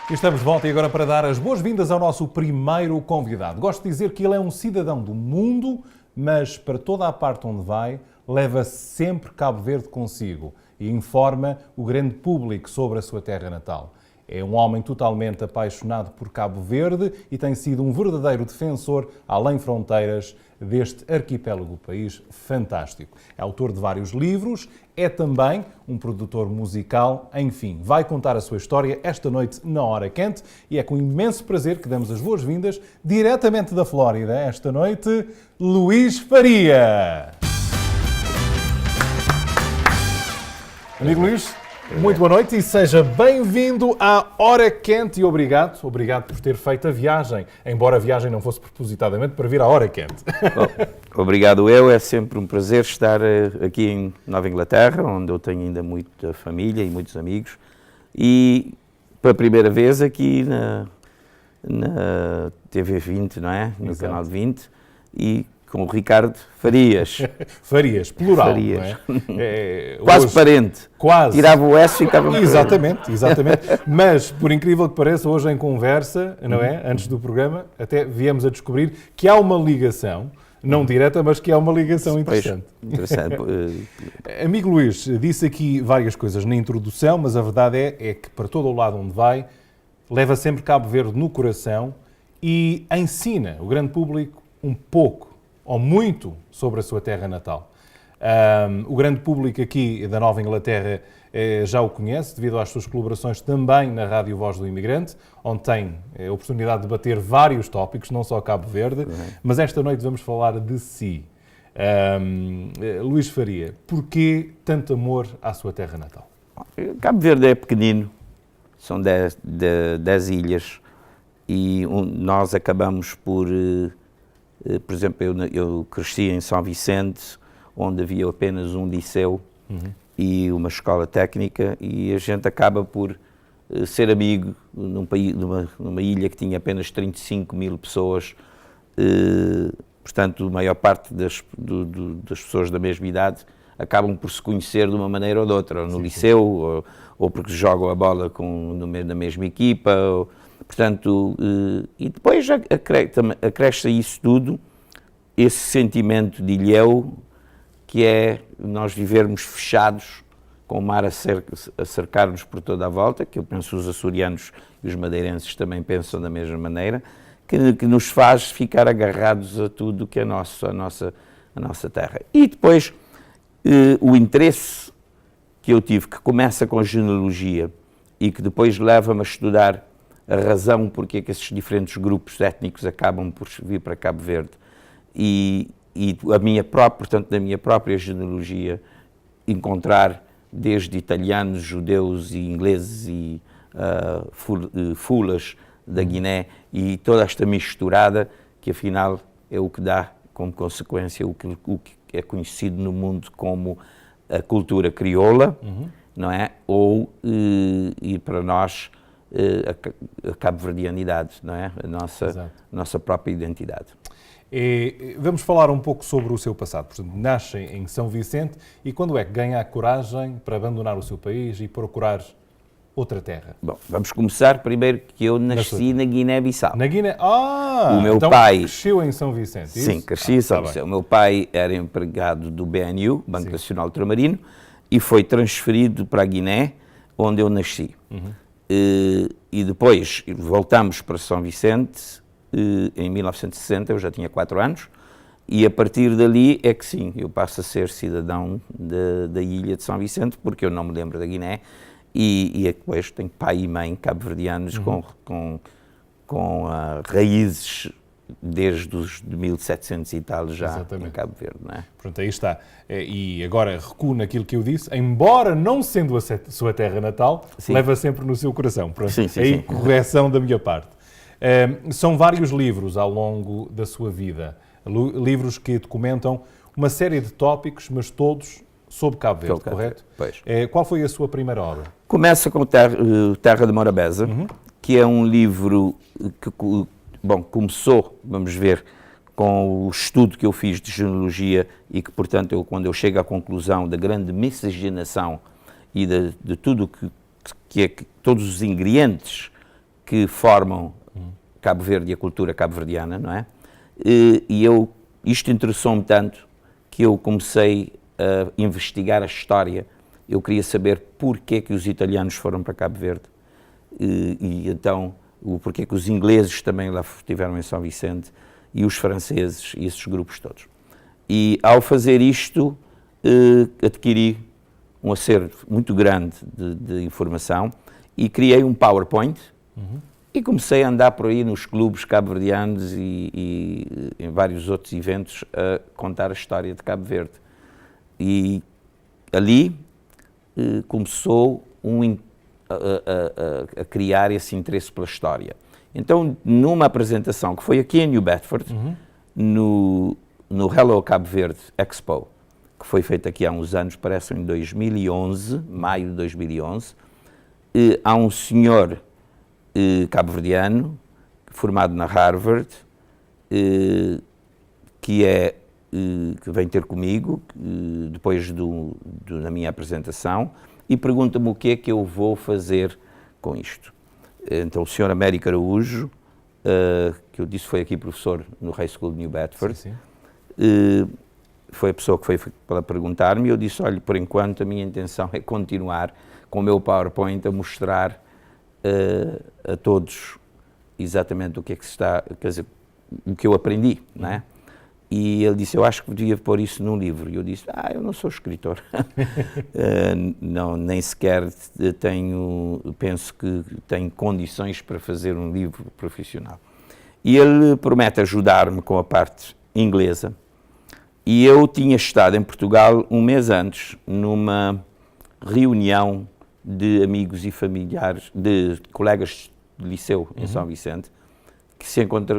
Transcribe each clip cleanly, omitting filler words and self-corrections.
E estamos de volta e agora para dar as boas-vindas ao nosso primeiro convidado. Gosto de dizer que ele é um cidadão do mundo, mas para toda a parte onde vai, leva sempre Cabo Verde consigo e informa o grande público sobre a sua terra natal. É um homem totalmente apaixonado por Cabo Verde e tem sido um verdadeiro defensor, além fronteiras, deste arquipélago país fantástico. É autor de vários livros, é também um produtor musical, enfim, vai contar a sua história esta noite na Hora Quente e é com imenso prazer que damos as boas-vindas, diretamente da Flórida, esta noite, Luís Faria. Amigo Luís, muito boa noite e seja bem-vindo à Hora Quente e obrigado por ter feito a viagem, embora a viagem não fosse propositadamente para vir à Hora Quente. Bom, obrigado eu, é sempre um prazer estar aqui em Nova Inglaterra, onde eu tenho ainda muita família e muitos amigos, e pela primeira vez aqui na TV 20, não é? No Exato. canal 20, e com o Ricardo Farias. Farias, plural, Farias. não é? Quase Hoje, parente. quase. Tirava o S e ficava... Exatamente. Mas, por incrível que pareça, hoje em conversa, não é? Antes do programa, até viemos a descobrir que há uma ligação, não direta, mas que há uma ligação interessante. Pois, interessante. Amigo Luís, disse aqui várias coisas na introdução, mas a verdade é que para todo o lado onde vai, leva sempre Cabo Verde no coração e ensina o grande público um pouco ou muito sobre a sua terra natal. O grande público aqui da Nova Inglaterra já o conhece, devido às suas colaborações também na Rádio Voz do Imigrante, onde tem a oportunidade de debater vários tópicos, não só Cabo Verde, mas esta noite vamos falar de si. Luís Faria, porquê tanto amor à sua terra natal? Cabo Verde é pequenino, são 10 ilhas, e nós acabamos por exemplo, eu cresci em São Vicente, onde havia apenas um liceu e uma escola técnica, e a gente acaba por ser amigo numa ilha que tinha apenas 35 mil pessoas, portanto, a maior parte das pessoas da mesma idade acabam por se conhecer de uma maneira ou de outra, ou no liceu, ou porque jogam a bola na mesma equipa, portanto, e depois acresce a isso tudo esse sentimento de ilhéu, que é nós vivermos fechados, com o mar a cercar-nos por toda a volta, que eu penso os açorianos e os madeirenses também pensam da mesma maneira, que nos faz ficar agarrados a tudo que é a nossa terra. E depois o interesse que eu tive, que começa com a genealogia e que depois leva-me a estudar a razão porque é que esses diferentes grupos étnicos acabam por vir para Cabo Verde e a minha própria, portanto, na minha própria genealogia, encontrar desde italianos, judeus e ingleses e fulas da Guiné e toda esta misturada que afinal é o que dá como consequência o que é conhecido no mundo como a cultura crioula, não é? Ou, e para nós, a cabo-verdianidade, não é? A nossa própria identidade. Vamos falar um pouco sobre o seu passado. Portanto, nasce em São Vicente e quando é que ganha a coragem para abandonar o seu país e procurar outra terra? Bom, vamos começar primeiro que eu nasci na Guiné-Bissau. Na Guiné? O meu então pai cresceu em São Vicente, Sim, cresci em São Vicente. O meu pai era empregado do BNU, Banco Nacional Ultramarino, e foi transferido para a Guiné, onde eu nasci. E depois voltamos para São Vicente em 1960, eu já tinha 4 anos, e a partir dali é que sim, eu passo a ser cidadão da ilha de São Vicente, porque eu não me lembro da Guiné, e depois tenho pai e mãe cabo-verdianos com raízes desde os de 1700 e tal já Exatamente. Em Cabo Verde, não é? Pronto, aí está. E agora recuo naquilo que eu disse, embora não sendo a sua terra natal, leva sempre no seu coração. Pronto, sim. Correção da minha parte. São vários livros ao longo da sua vida, livros que documentam uma série de tópicos, mas todos sobre Cabo Verde, correto? Pois. Qual foi a sua primeira obra? Começa com Terra de Morabeza, que é um livro que começou, vamos ver, com o estudo que eu fiz de genealogia e que, portanto, quando eu chego à conclusão da grande miscigenação e de tudo que é todos os ingredientes que formam Cabo Verde e a cultura cabo-verdiana, não é? Isto interessou-me tanto que eu comecei a investigar a história. Eu queria saber porquê que os italianos foram para Cabo Verde e então porquê que os ingleses também lá estiveram em São Vicente e os franceses e esses grupos todos. E ao fazer isto, adquiri um acervo muito grande de informação e criei um PowerPoint e comecei a andar por aí nos clubes cabo-verdianos e em vários outros eventos a contar a história de Cabo Verde. E ali começou a criar esse interesse pela história. Então, numa apresentação que foi aqui em New Bedford, no Hello Cabo Verde Expo, que foi feita aqui há uns anos, parece em 2011, maio de 2011, há um senhor cabo-verdiano, formado na Harvard, que vem ter comigo depois da minha apresentação e pergunta-me o que é que eu vou fazer com isto. Então o Sr. Américo Araújo, que eu disse foi aqui professor no High School de New Bedford, Sim. foi a pessoa que foi para perguntar-me e eu disse, olha, por enquanto a minha intenção é continuar com o meu PowerPoint a mostrar a todos exatamente o que é que se está, quer dizer, o que eu aprendi, não é? E ele disse, eu acho que devia pôr isso num livro. E eu disse, eu não sou escritor. Não, nem sequer penso que tenho condições para fazer um livro profissional. E ele promete ajudar-me com a parte inglesa. E eu tinha estado em Portugal um mês antes, numa reunião de amigos e familiares, de colegas de liceu em São Vicente, que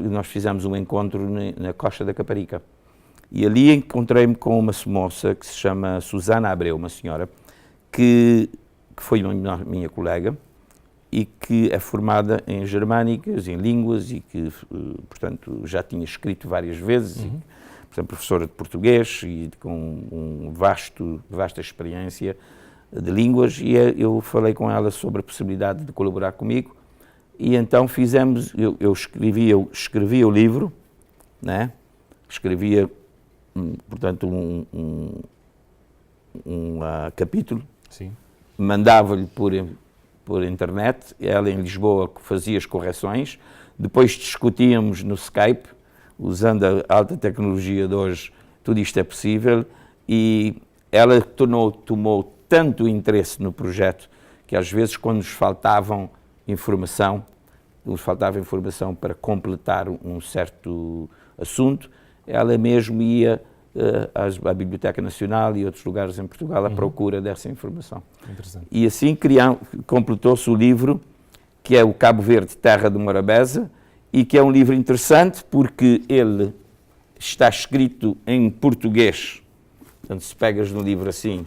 nós fizemos um encontro na Costa da Caparica. E ali encontrei-me com uma moça que se chama Susana Abreu, uma senhora, que foi minha colega e que é formada em germânicas, em línguas e que, portanto, já tinha escrito várias vezes, portanto, professora de português e com vasta experiência de línguas, e eu falei com ela sobre a possibilidade de colaborar comigo. E então fizemos, eu escrevia o livro, né? Escrevia, portanto, um capítulo, mandava-lhe por internet, ela em Lisboa fazia as correções, depois discutíamos no Skype, usando a alta tecnologia de hoje, tudo isto é possível, e ela tomou tanto interesse no projeto que às vezes quando nos faltava informação para completar um certo assunto, ela mesmo ia à Biblioteca Nacional e outros lugares em Portugal à procura dessa informação. Interessante. E assim completou-se o livro, que é o Cabo Verde, Terra de Morabeza, e que é um livro interessante porque ele está escrito em português. Portanto, se pegas no livro assim,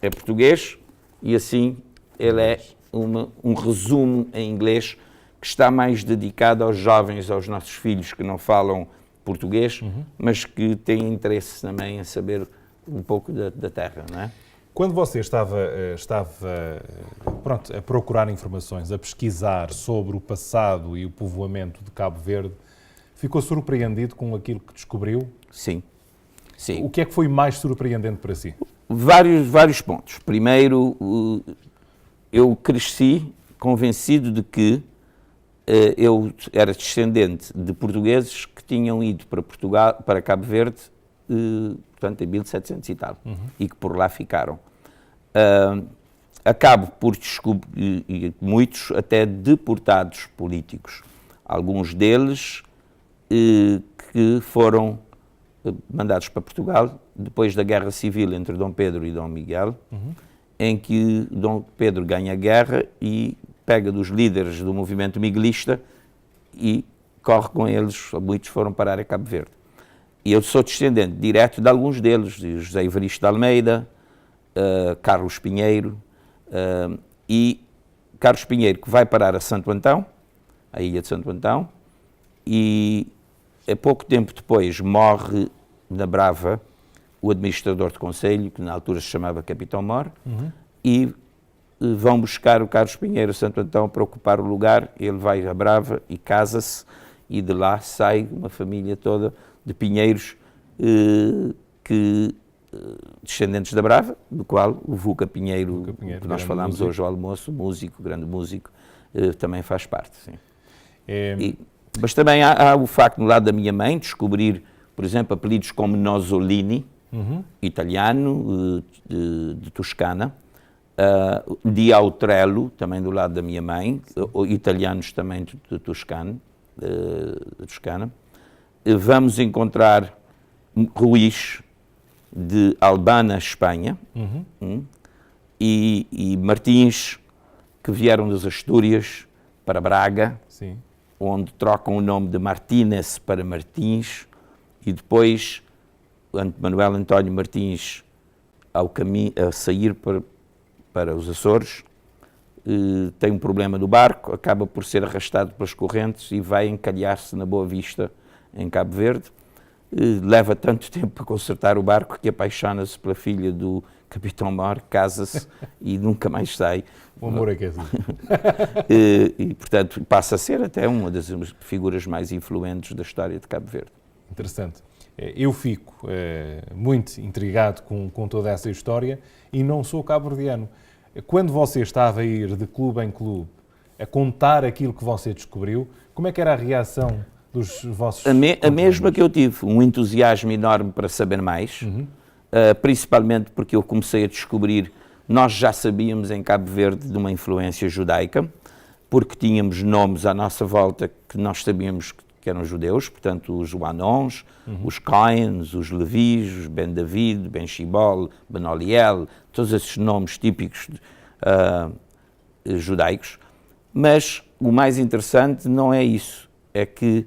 é português, e assim ele é um resumo em inglês que está mais dedicado aos jovens, aos nossos filhos que não falam português, mas que têm interesse também em saber um pouco da terra, não é? Quando você estava a procurar informações, a pesquisar sobre o passado e o povoamento de Cabo Verde, ficou surpreendido com aquilo que descobriu? Sim. O que é que foi mais surpreendente para si? Vários pontos. Primeiro, eu cresci convencido de que eu era descendente de portugueses que tinham ido para Cabo Verde, portanto, em 1700 e tal, e que por lá ficaram. Acabo por descobrir muitos até deportados políticos, alguns deles que foram mandados para Portugal depois da Guerra Civil entre Dom Pedro e Dom Miguel, em que Dom Pedro ganha a guerra e pega dos líderes do movimento miguelista e corre com eles, muitos foram parar a Cabo Verde. E eu sou descendente direto de alguns deles, de José Evaristo de Almeida, Carlos Pinheiro, e Carlos Pinheiro que vai parar a Santo Antão, a ilha de Santo Antão, e pouco tempo depois morre na Brava o administrador de concelho, que na altura se chamava Capitão Mor, e vão buscar o Carlos Pinheiro Santo Antão para ocupar o lugar, ele vai a Brava e casa-se, e de lá sai uma família toda de pinheiros descendentes da Brava, do qual o Vuca Pinheiro, que nós falámos hoje ao almoço, músico, grande músico, também faz parte. Sim. Mas também há o facto, no lado da minha mãe, descobrir, por exemplo, apelidos como Nosolini, italiano, de Toscana, Di Autrello, também do lado da minha mãe, italianos também de Toscana. Vamos encontrar Ruiz, de Albana, Espanha, e Martins, que vieram das Astúrias para Braga, sim, onde trocam o nome de Martínez para Martins, e depois Manuel António Martins, a sair para os Açores, tem um problema no barco, acaba por ser arrastado pelas correntes e vai encalhar-se na Boa Vista, em Cabo Verde. Leva tanto tempo para consertar o barco que apaixona-se pela filha do Capitão Mor, casa-se e nunca mais sai. O amor é que é assim. E, portanto, passa a ser até uma das figuras mais influentes da história de Cabo Verde. Interessante. Eu fico muito intrigado com toda essa história e não sou cabo-verdiano. Quando você estava a ir de clube em clube a contar aquilo que você descobriu, como é que era a reação dos vossos... A mesma que eu tive, um entusiasmo enorme para saber mais, principalmente porque eu comecei a descobrir, nós já sabíamos em Cabo Verde de uma influência judaica, porque tínhamos nomes à nossa volta que nós sabíamos que eram judeus, portanto os Joanons, os Cains, os Levis, os Ben David, Ben Shibol, Ben Oliel, todos esses nomes típicos judaicos. Mas o mais interessante não é isso, é que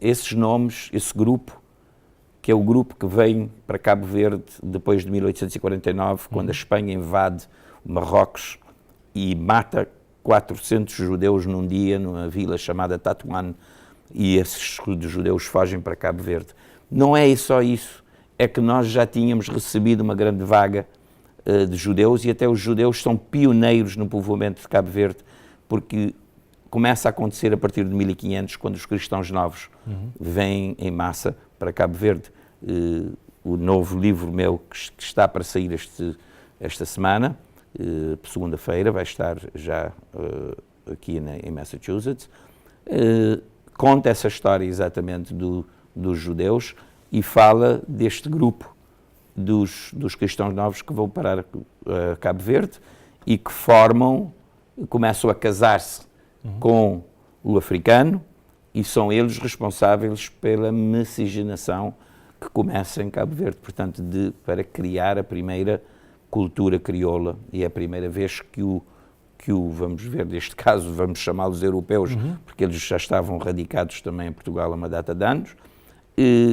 esses nomes, esse grupo, que é o grupo que vem para Cabo Verde depois de 1849, quando a Espanha invade Marrocos e mata 400 judeus num dia numa vila chamada Tatuán, e esses judeus fogem para Cabo Verde. Não é só isso, é que nós já tínhamos recebido uma grande vaga de judeus e até os judeus são pioneiros no povoamento de Cabo Verde, porque começa a acontecer a partir de 1500, quando os cristãos novos vêm em massa para Cabo Verde. O novo livro meu, que está para sair esta semana, segunda-feira, vai estar já aqui em Massachusetts, conta essa história exatamente dos judeus e fala deste grupo dos cristãos novos que vão parar a Cabo Verde e que começam a casar-se com o africano e são eles responsáveis pela miscigenação que começa em Cabo Verde, portanto, para criar a primeira cultura crioula, e é a primeira vez que vamos ver, neste caso, vamos chamá-los europeus, porque eles já estavam radicados também em Portugal há uma data de anos,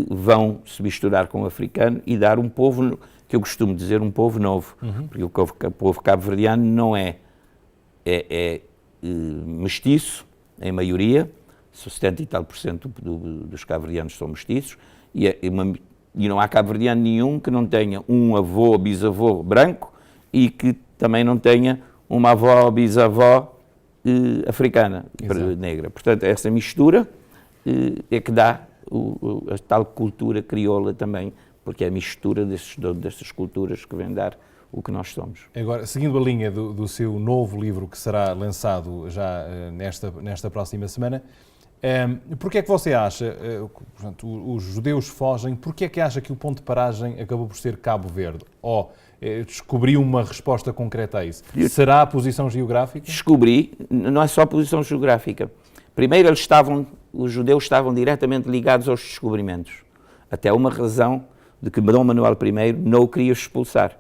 vão se misturar com o africano e dar um povo, que eu costumo dizer, um povo novo, porque o povo cabo-verdiano não é mestiço, em maioria, 70 e tal por cento dos cabo-verdianos são mestiços, e não há cabo-verdiano nenhum que não tenha um avô ou bisavô branco e que também não tenha uma avó ou bisavó africana, negra. Portanto, essa mistura é que dá a tal cultura crioula também, porque é a mistura destas culturas que vem dar o que nós somos. Agora, seguindo a linha do seu novo livro, que será lançado já nesta próxima semana, porquê é que você acha, portanto, os judeus fogem, porquê é que acha que o ponto de paragem acabou por ser Cabo Verde? Ou descobriu uma resposta concreta a isso? Será a posição geográfica? Descobri, não é só a posição geográfica. Primeiro, os judeus estavam diretamente ligados aos descobrimentos. Até uma razão de que Dom Manuel I não o queria expulsar.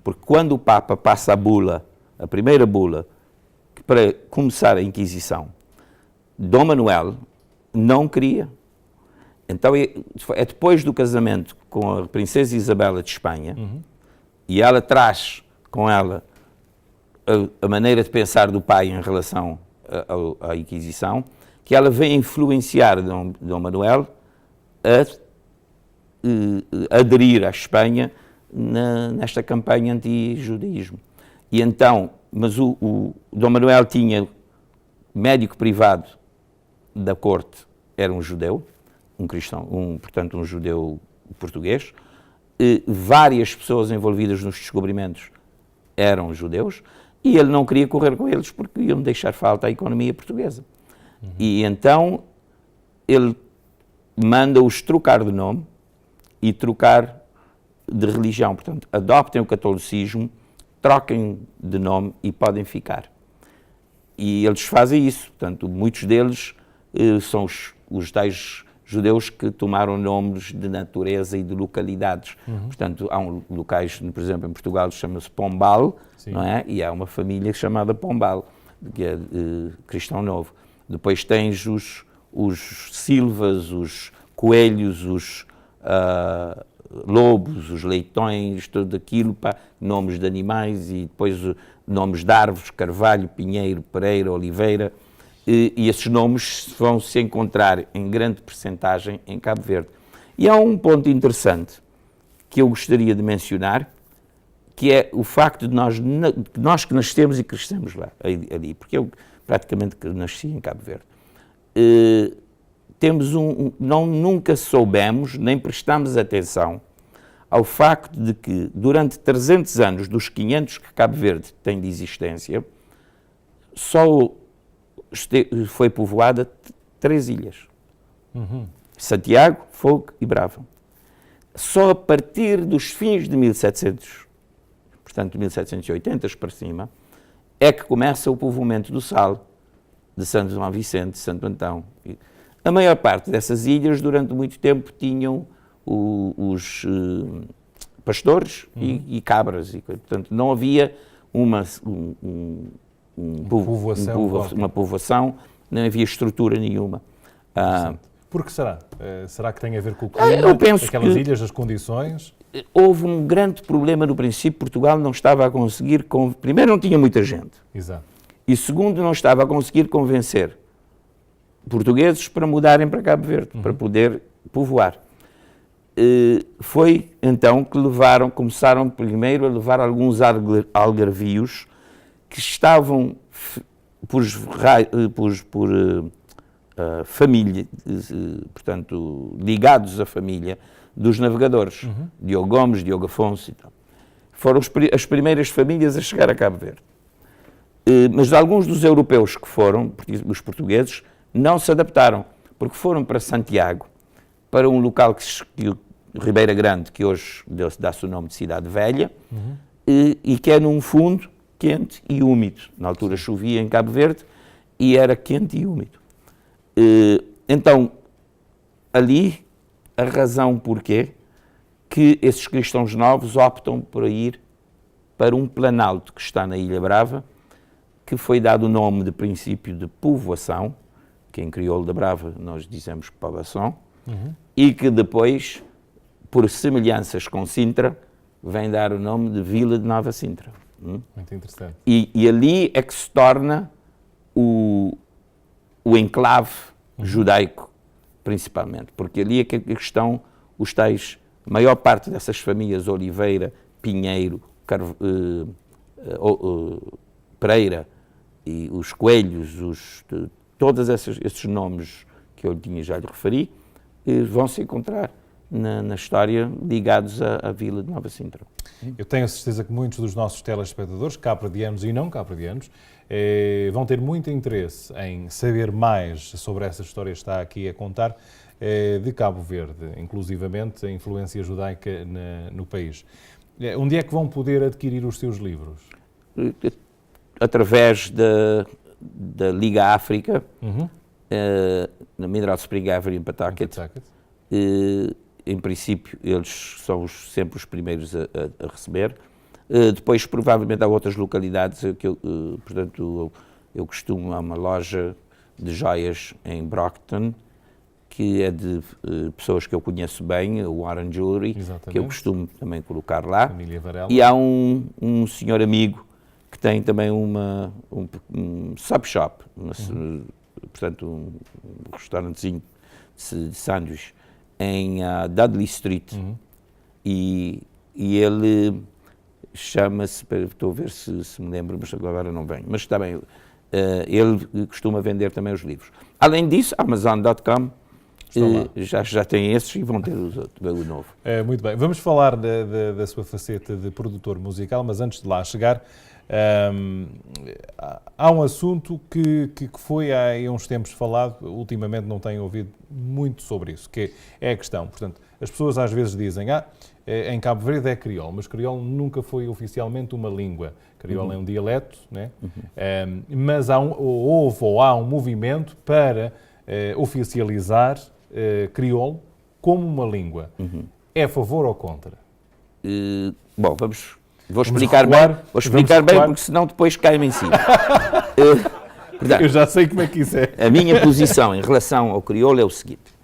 Porque quando o Papa passa a primeira bula, para começar a Inquisição, Dom Manuel não queria. Então é depois do casamento com a princesa Isabela de Espanha, e ela traz com ela a maneira de pensar do pai em relação à Inquisição, que ela vem influenciar Dom Manuel a aderir à Espanha nesta campanha anti-judaísmo. E então mas o Dom Manuel tinha médico privado da corte, era um judeu, um cristão, portanto um judeu português. Várias pessoas envolvidas nos descobrimentos eram judeus e ele não queria correr com eles porque iam deixar falta à economia portuguesa. E então ele manda-os trocar de nome e trocar de religião. Portanto, adoptem o catolicismo, troquem de nome e podem ficar. E eles fazem isso. Portanto, muitos deles são os tais judeus que tomaram nomes de natureza e de localidades. Portanto, há locais, por exemplo, em Portugal chama-se Pombal, não é? E há uma família chamada Pombal, que é cristão novo. Depois tens os Silvas, os Coelhos, os Lobos, os Leitões, tudo aquilo, nomes de animais e depois nomes de árvores, Carvalho, Pinheiro, Pereira, Oliveira. E esses nomes vão se encontrar em grande percentagem em Cabo Verde. E há um ponto interessante que eu gostaria de mencionar, que é o facto de nós que nascemos e crescemos lá, ali, porque eu praticamente nasci em Cabo Verde, nunca soubemos, nem prestamos atenção ao facto de que durante 300 anos, dos 500 que Cabo Verde tem de existência, só foi povoada 3 ilhas. Santiago, Fogo e Brava. Só a partir dos fins de 1700, portanto 1780 para cima, é que começa o povoamento do Sal, de Santo João Vicente, de Santo Antão. A maior parte dessas ilhas, durante muito tempo, tinham os pastores e cabras. E, portanto, não havia uma povoação, não havia estrutura nenhuma. Por que será? Será que tem a ver com o clima, eu penso aquelas que ilhas, as condições? Houve um grande problema no princípio. Portugal não estava a conseguir... Primeiro, não tinha muita gente. Exato. E segundo, não estava a conseguir convencer portugueses para mudarem para Cabo Verde, para poder povoar. Foi então que começaram primeiro a levar alguns algarvios que estavam família, portanto, ligados à família dos navegadores, Diogo Gomes, Diogo Afonso e tal. Foram as primeiras famílias a chegar a Cabo Verde. Mas alguns dos europeus que foram, os portugueses, não se adaptaram, porque foram para Santiago, para um local que Ribeira Grande, que hoje dá-se o nome de Cidade Velha, e que é num fundo quente e úmido. Na altura chovia em Cabo Verde e era quente e úmido. Então, ali, a razão porquê que esses cristãos novos optam por ir para um planalto que está na Ilha Brava, que foi dado o nome de princípio de povoação, que em crioulo da Brava nós dizemos povoação, e que depois, por semelhanças com Sintra, vem dar o nome de Vila de Nova Sintra. Muito interessante. E ali é que se torna o enclave judaico, principalmente, porque ali é que estão os tais, a maior parte dessas famílias, Oliveira, Pinheiro, Pereira, e os Coelhos, todos esses nomes que eu já lhe referi, vão se encontrar na história ligados à Vila de Nova Sintra. Eu tenho a certeza que muitos dos nossos telespectadores, cabo-verdianos e não cabo-verdianos, vão ter muito interesse em saber mais sobre essa história que está aqui a contar de Cabo Verde, inclusivamente a influência judaica no país. Onde é que vão poder adquirir os seus livros? Através da Liga África, na Mineral Spring Avenue em Pawtucket. Em princípio, eles são sempre os primeiros a receber. Depois, provavelmente, há outras localidades. Portanto, eu costumo... Há uma loja de joias em Brockton, que é de pessoas que eu conheço bem, o Warren Jewelry, exatamente, que eu costumo também colocar lá. Família Varela. E há um senhor amigo que tem também um sub shop, portanto, um restaurantezinho de sanduíche em Dudley Street. E ele chama-se, estou a ver se me lembro, mas agora não venho, mas está bem, ele costuma vender também os livros. Além disso, Amazon.com já tem esses e vão ter o novo. Muito bem, vamos falar da sua faceta de produtor musical, mas antes de lá chegar, há um assunto que foi há uns tempos falado, ultimamente não tenho ouvido muito sobre isso, que é a questão, portanto, as pessoas às vezes dizem, em Cabo Verde é crioulo, mas crioulo nunca foi oficialmente uma língua. Crioulo é um dialeto, né? Mas há um movimento para oficializar crioulo como uma língua. É a favor ou contra? Bom, vou explicar bem, porque senão depois cai-me em cima. Portanto, eu já sei como é que isso é. A minha posição em relação ao crioulo é o seguinte.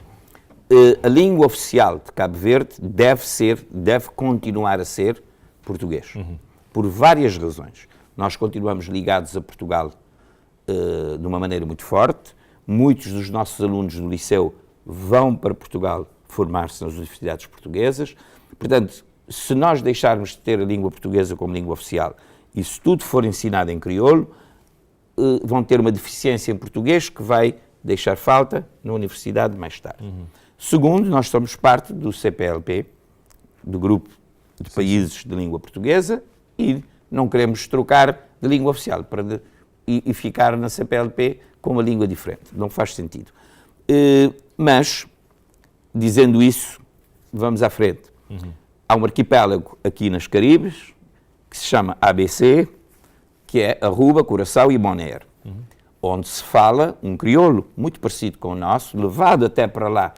A língua oficial de Cabo Verde deve continuar a ser português. Por várias razões. Nós continuamos ligados a Portugal de uma maneira muito forte. Muitos dos nossos alunos do liceu vão para Portugal formar-se nas universidades portuguesas. Portanto, se nós deixarmos de ter a língua portuguesa como língua oficial e se tudo for ensinado em crioulo, vão ter uma deficiência em português que vai deixar falta na universidade mais tarde. Segundo, nós somos parte do CPLP, do Grupo de Países de Língua Portuguesa, e não queremos trocar de língua oficial e ficar na CPLP com uma língua diferente. Não faz sentido. Mas, dizendo isso, vamos à frente. Há um arquipélago aqui nas Caribes, que se chama ABC, que é Aruba, Curaçao e Bonaire, onde se fala um crioulo muito parecido com o nosso, levado até para lá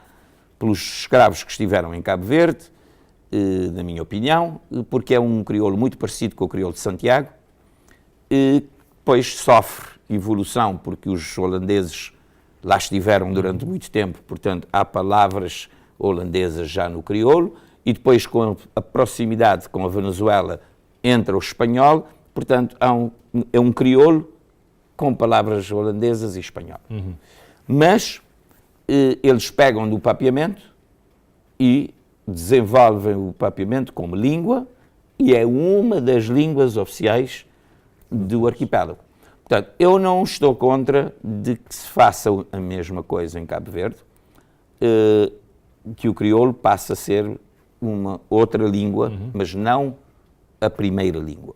pelos escravos que estiveram em Cabo Verde, na minha opinião, porque é um crioulo muito parecido com o crioulo de Santiago, depois sofre evolução porque os holandeses lá estiveram durante muito tempo, portanto há palavras holandesas já no crioulo, e depois com a proximidade com a Venezuela entra o espanhol, portanto é um crioulo com palavras holandesas e espanhol. Mas eles pegam do papiamento e desenvolvem o papiamento como língua e é uma das línguas oficiais do arquipélago. Portanto, eu não estou contra de que se faça a mesma coisa em Cabo Verde, que o crioulo passe a ser uma outra língua, mas não a primeira língua.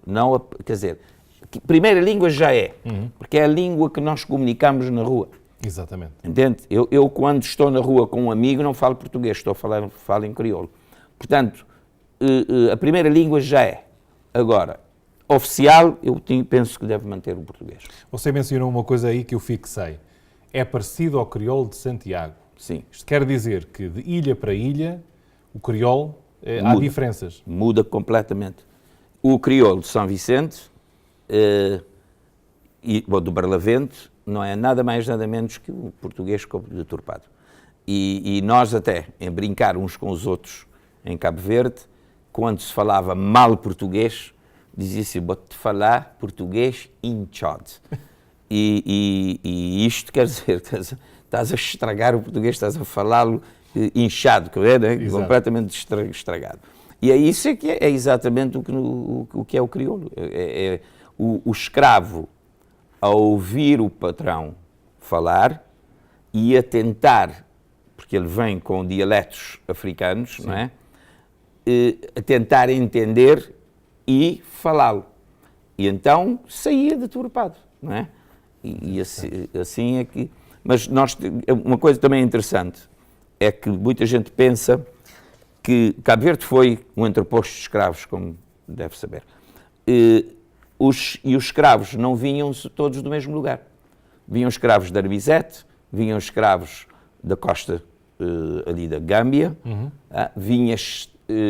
Quer dizer, a primeira língua já é, porque é a língua que nós comunicamos na rua. Exatamente. Entende? Eu quando estou na rua com um amigo não falo português, falo em crioulo. Portanto, a primeira língua já é. Agora, oficial, eu penso que deve manter o português. Você mencionou uma coisa aí que eu fixei. É parecido ao crioulo de Santiago. Sim. Isto quer dizer que de ilha para ilha, o crioulo, há diferenças. Muda completamente. O crioulo de São Vicente do Barlavento não é nada mais, nada menos que o português deturpado. E nós até, em brincar uns com os outros em Cabo Verde, quando se falava mal português, dizia-se, vou-te falar português inchado. E isto quer dizer, estás a estragar o português, estás a falá-lo inchado, né? Completamente estragado. E é isso que é exatamente o que é o crioulo. O escravo, a ouvir o patrão falar e a tentar, porque ele vem com dialetos africanos, não é? A tentar entender e falá-lo. E então saía deturpado, não é? E assim é que... Mas uma coisa também interessante é que muita gente pensa que Cabo Verde foi um entreposto de escravos, como deve saber. E os escravos não vinham todos do mesmo lugar. Vinham escravos de Arbizete, vinham escravos da costa ali da Gâmbia, vinham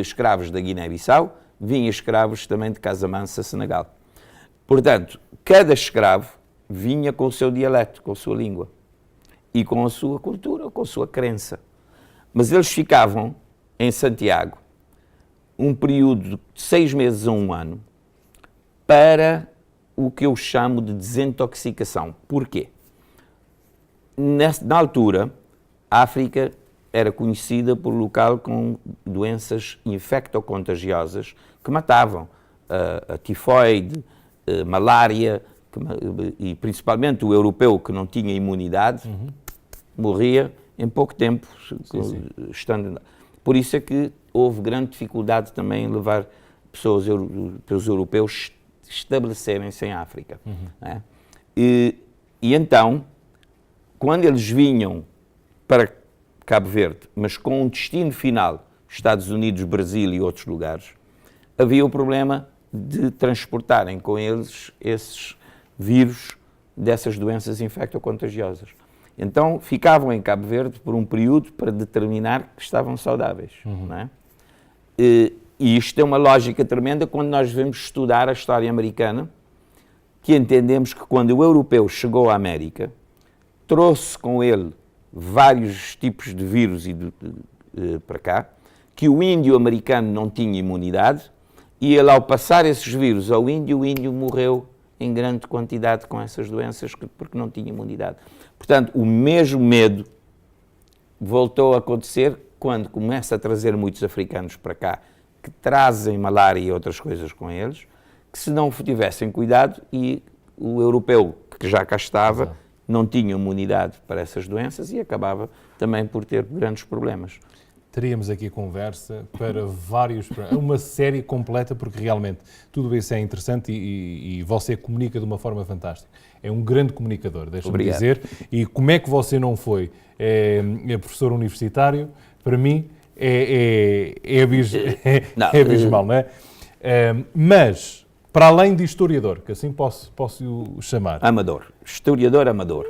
escravos da Guiné-Bissau, vinham escravos também de Casamansa, Senegal. Portanto, cada escravo vinha com o seu dialeto, com a sua língua, e com a sua cultura, com a sua crença. Mas eles ficavam em Santiago um período de 6 meses a 1 ano para o que eu chamo de desintoxicação. Porquê? Na altura, a África era conhecida por local com doenças infectocontagiosas que matavam. a tifoide, malária, e principalmente o europeu que não tinha imunidade, morria em pouco tempo, estando. Por isso é que houve grande dificuldade também em levar pelos europeus estabelecerem-se em África. Né? E então, quando eles vinham para Cabo Verde, mas com um destino final, Estados Unidos, Brasil e outros lugares, havia o problema de transportarem com eles esses vírus dessas doenças infectocontagiosas. Então, ficavam em Cabo Verde por um período para determinar que estavam saudáveis. Não é? E isto é uma lógica tremenda quando nós devemos estudar a história americana, que entendemos que quando o europeu chegou à América, trouxe com ele vários tipos de vírus para cá, que o índio americano não tinha imunidade, e ele, ao passar esses vírus ao índio, o índio morreu em grande quantidade com essas doenças porque não tinha imunidade. Portanto, o mesmo medo voltou a acontecer quando começa a trazer muitos africanos para cá, que trazem malária e outras coisas com eles, que se não tivessem cuidado, e o europeu, que já cá estava, não tinha imunidade para essas doenças e acabava também por ter grandes problemas. Teríamos aqui conversa para uma série completa, porque realmente tudo isso é interessante e você comunica de uma forma fantástica. É um grande comunicador, deixa-me dizer. E como é que você não foi professor universitário? Para mim é abismal, não é? Mas, para além de historiador, que assim posso o chamar. Amador. Historiador amador.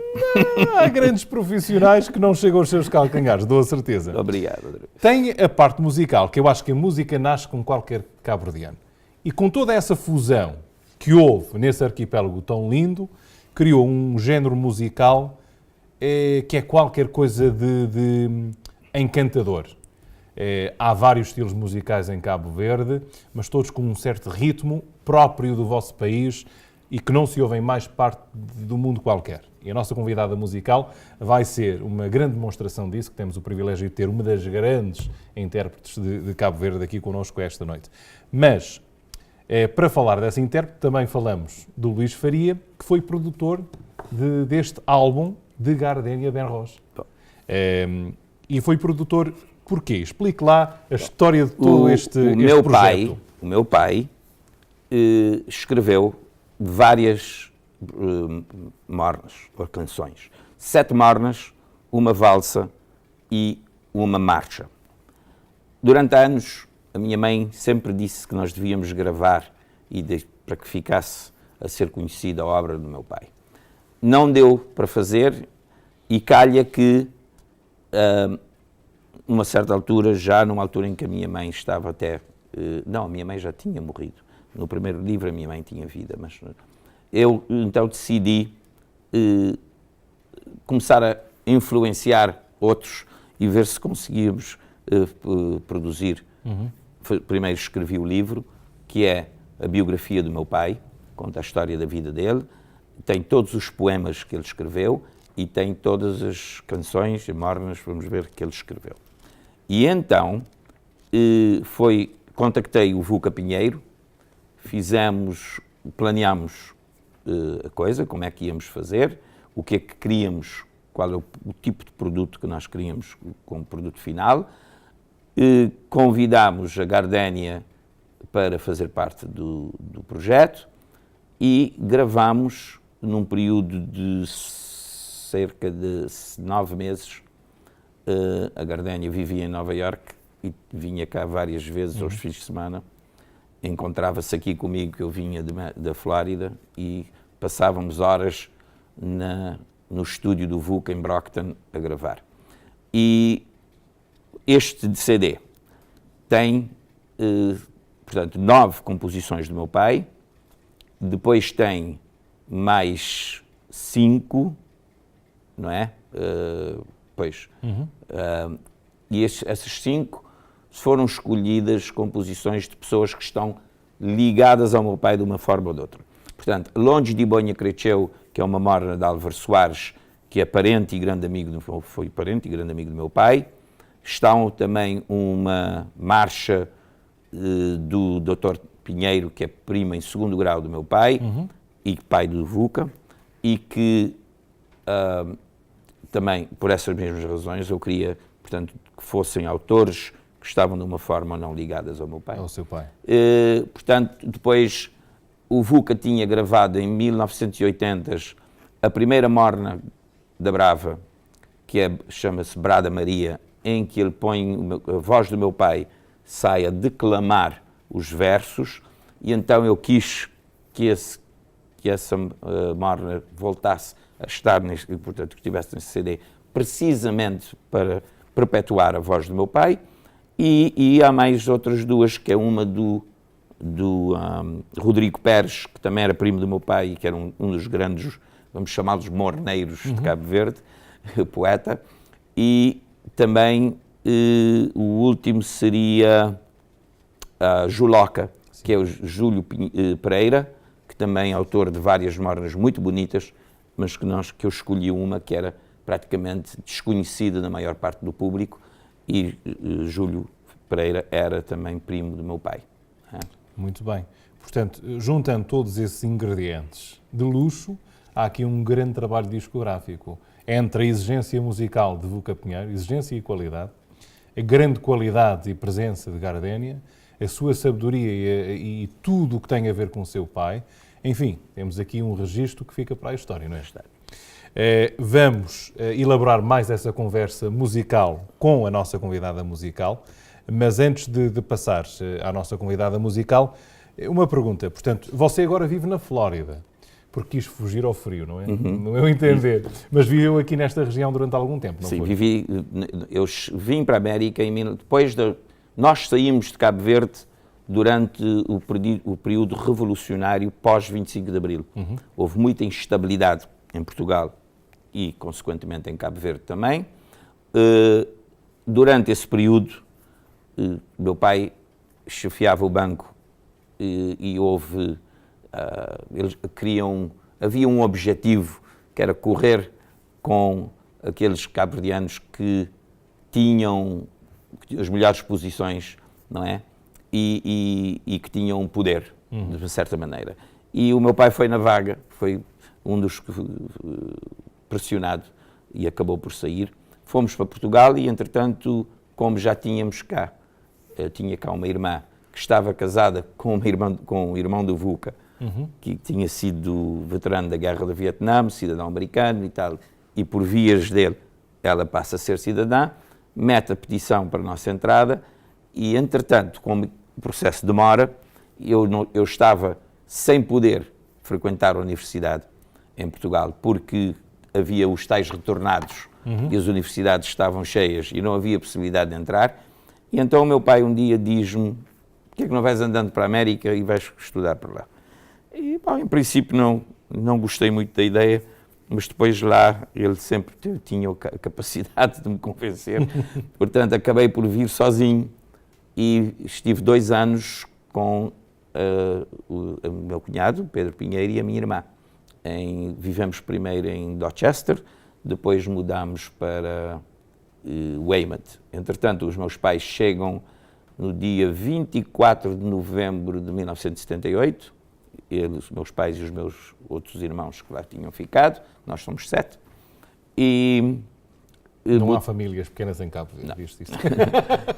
Há grandes profissionais que não chegam aos seus calcanhares, dou a certeza. Obrigado, Rodrigo. Tem a parte musical, que eu acho que a música nasce com qualquer cabo-verdiano. E com toda essa fusão que houve nesse arquipélago tão lindo, criou um género musical que é qualquer coisa de encantador. Há vários estilos musicais em Cabo Verde, mas todos com um certo ritmo próprio do vosso país e que não se ouve em mais parte do mundo qualquer. E a nossa convidada musical vai ser uma grande demonstração disso, que temos o privilégio de ter uma das grandes intérpretes de Cabo Verde aqui connosco esta noite. Mas, para falar dessa intérprete, também falamos do Luís Faria, que foi produtor deste álbum de Gardénia Benros. E foi produtor porquê? Explique lá a história de todo este projeto. O meu pai escreveu várias mornas, ou canções. 7 mornas, uma valsa e uma marcha. Durante anos, a minha mãe sempre disse que nós devíamos gravar para que ficasse a ser conhecida a obra do meu pai. Não deu para fazer e calha que, numa certa altura, numa altura em que a minha mãe estava até... não, a minha mãe já tinha morrido. No primeiro livro a minha mãe tinha vida, mas eu então decidi começar a influenciar outros e ver se conseguíamos produzir. Primeiro escrevi o livro, que é a biografia do meu pai, conta a história da vida dele, tem todos os poemas que ele escreveu e tem todas as canções e mornas, vamos ver, que ele escreveu. E então contactei o Vuca Pinheiro, planeámos a coisa, como é que íamos fazer, o que é que queríamos, qual é o tipo de produto que nós queríamos como produto final. Convidámos a Gardénia para fazer parte do projeto e gravámos num período de cerca de 9 meses. A Gardénia vivia em Nova Iorque e vinha cá várias vezes aos fins de semana. Encontrava-se aqui comigo, que eu vinha da Flórida, e passávamos horas no estúdio do Vuca, em Brockton, a gravar. E este CD tem, portanto, 9 composições do meu pai, depois tem mais 5, não é? E essas 5 foram escolhidas composições de pessoas que estão ligadas ao meu pai de uma forma ou de outra. Portanto, Longe de Bonha Cresceu, que é uma morna de Álvaro Soares, que é parente e grande amigo foi parente e grande amigo do meu pai. Estão também uma marcha do Dr. Pinheiro, que é primo em segundo grau do meu pai e pai do Vuca, e que também, por essas mesmas razões, eu queria, portanto, que fossem autores que estavam de uma forma ou não ligadas ao meu pai. Ao seu pai. Portanto, depois o Vuca tinha gravado em 1980 a primeira morna da Brava, que chama-se Brada Maria, em que ele põe a voz do meu pai, sai a declamar os versos, e então eu quis que essa morna voltasse a estar, portanto, que estivesse nesse CD, precisamente para perpetuar a voz do meu pai, e há mais outras duas, que é uma do Rodrigo Pérez, que também era primo do meu pai, e que era um dos grandes, vamos chamá-los morneiros de Cabo Verde, poeta, e também o último seria Juloca, que é o Júlio Pereira, que também é autor de várias mornas muito bonitas, mas que eu escolhi uma que era praticamente desconhecida na maior parte do público, e Júlio Pereira era também primo do meu pai. Muito bem. Portanto, juntando todos esses ingredientes de luxo, há aqui um grande trabalho discográfico entre a exigência musical de Vuca Pinheiro, exigência e qualidade, a grande qualidade e presença de Gardénia, a sua sabedoria e tudo o que tem a ver com o seu pai. Enfim, temos aqui um registro que fica para a história, não é? Vamos elaborar mais essa conversa musical com a nossa convidada musical, mas antes de passar à nossa convidada musical, uma pergunta. Portanto, você agora vive na Flórida, porque quis fugir ao frio, não é? No meu entender. Mas viveu aqui nesta região durante algum tempo, não foi? Sim, eu vim para a América depois de... Nós saímos de Cabo Verde durante o período revolucionário pós-25 de Abril. Houve muita instabilidade em Portugal e, consequentemente, em Cabo Verde também. Durante esse período, meu pai chefiava o banco e houve... eles havia um objetivo, que era correr com aqueles cabo-verdianos que tinham as melhores posições, não é? E que tinham poder, de uma certa maneira. E o meu pai foi na vaga, foi um dos pressionado e acabou por sair. Fomos para Portugal e, entretanto, como já tínhamos cá, tinha cá uma irmã que estava casada com o irmão do Vuca, que tinha sido veterano da Guerra do Vietnã, cidadão americano e tal, e por vias dele ela passa a ser cidadã, mete a petição para a nossa entrada e, entretanto, como o processo demora, eu estava sem poder frequentar a universidade em Portugal, porque havia os tais retornados e as universidades estavam cheias e não havia possibilidade de entrar. E então o meu pai um dia diz-me: "Porquê é que não vais andando para a América e vais estudar por lá?" E, bom, em princípio não gostei muito da ideia, mas depois lá ele sempre tinha a capacidade de me convencer. Portanto, acabei por vir sozinho e estive 2 anos com o meu cunhado, Pedro Pinheiro, e a minha irmã. Vivemos primeiro em Dorchester, depois mudámos para Weymouth. Entretanto, os meus pais chegam no dia 24 de novembro de 1978, os meus pais e os meus outros irmãos que lá tinham ficado, nós somos 7. Não há famílias pequenas em Cabo Verde, viste isso?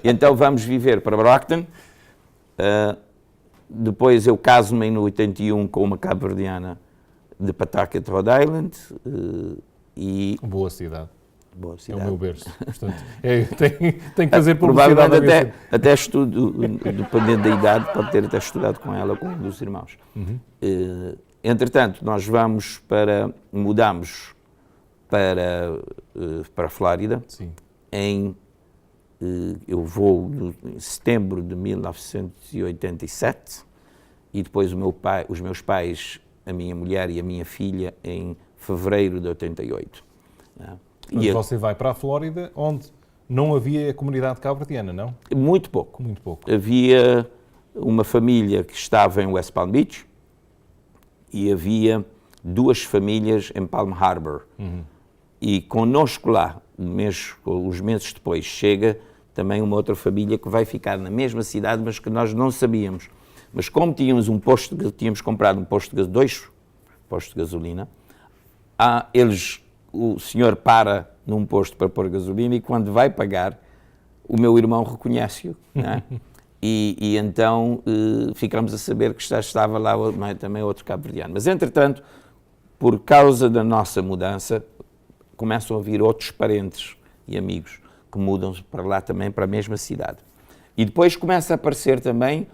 Então vamos viver para Brockton. Depois eu caso-me no 81 com uma cabo-verdiana de Pawtucket, Rhode Island. Boa cidade. Boa cidade. É o meu berço. Portanto, tem que fazer publicidade. Provavelmente até estudo, dependendo da idade, pode ter até estudado com ela, com um dos irmãos. Entretanto, nós mudamos para a Flórida. Sim. Eu vou em setembro de 1987 e depois os meus pais, a minha mulher e a minha filha, em fevereiro de 88. Mas você vai para a Flórida, onde não havia a comunidade cabo-verdiana, não? Muito pouco. Muito pouco. Havia uma família que estava em West Palm Beach e havia 2 famílias em Palm Harbor. E connosco lá, uns meses depois, chega também uma outra família que vai ficar na mesma cidade, mas que nós não sabíamos. Mas como tínhamos comprado um posto de dois postos de gasolina, o senhor para num posto para pôr gasolina e quando vai pagar, o meu irmão reconhece-o, né? E então ficamos a saber que estava lá também outro cabo-verdiano. Mas, entretanto, por causa da nossa mudança, começam a vir outros parentes e amigos que mudam para lá também, para a mesma cidade. E depois começa a aparecer também,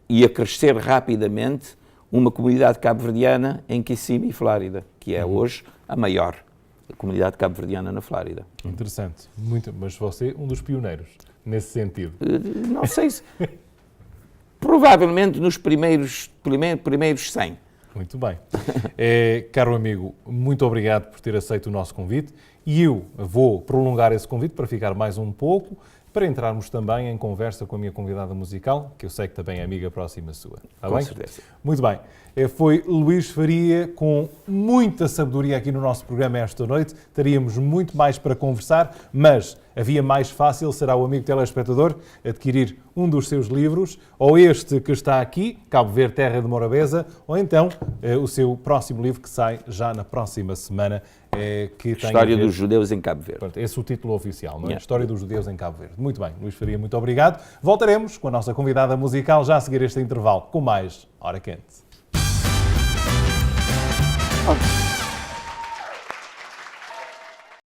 e a crescer rapidamente, uma comunidade cabo-verdiana em Kissimmee, Flórida, que é hoje a maior comunidade cabo-verdiana na Flórida. Interessante. Muito, mas você um dos pioneiros nesse sentido. Não sei se... Provavelmente nos primeiros 100. Muito bem. Caro amigo, muito obrigado por ter aceito o nosso convite e eu vou prolongar esse convite para ficar mais um pouco, para entrarmos também em conversa com a minha convidada musical, que eu sei que também é amiga próxima sua. Está bem? Com certeza. Muito bem. Foi Luís Faria com muita sabedoria aqui no nosso programa esta noite. Teríamos muito mais para conversar, mas a via mais fácil será o amigo telespectador adquirir um dos seus livros, ou este que está aqui, Cabo Verde, Terra de Morabeza, ou então o seu próximo livro que sai já na próxima semana. Que tem História dos Judeus em Cabo Verde. Pronto, esse é o título oficial, não é? História dos Judeus em Cabo Verde. Muito bem, Luís Faria, muito obrigado. Voltaremos com a nossa convidada musical já a seguir este intervalo, com mais Hora Quente.